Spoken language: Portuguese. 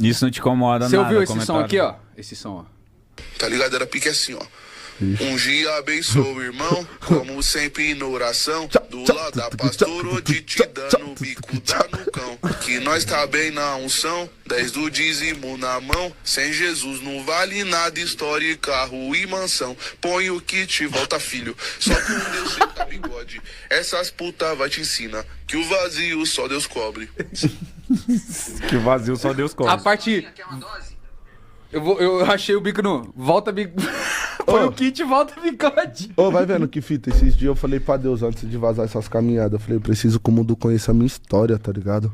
Isso não te incomoda Você nada. ouviu esse som comentário. aqui, ó? Esse som, ó. Tá ligado? Era pique assim, ó. Um dia abençoa o irmão, como sempre na oração. Do lado da pastora Odite dando bico da no cão. Que nós tá bem na unção, 10 do dízimo na mão. Sem Jesus não vale nada, história, carro e mansão. Põe o kit, volta filho, só com Deus senta bigode. Essas putas vai te ensinar que o vazio só Deus cobre. Que vazio só Deus A cobre. parte... Eu achei o bico no... Volta bico... Foi Ô. o kit, volta bigode. Ô, vai vendo que fita. Esses dias eu falei pra Deus antes de vazar essas caminhadas. Eu falei, eu preciso que o mundo conheça a minha história, tá ligado?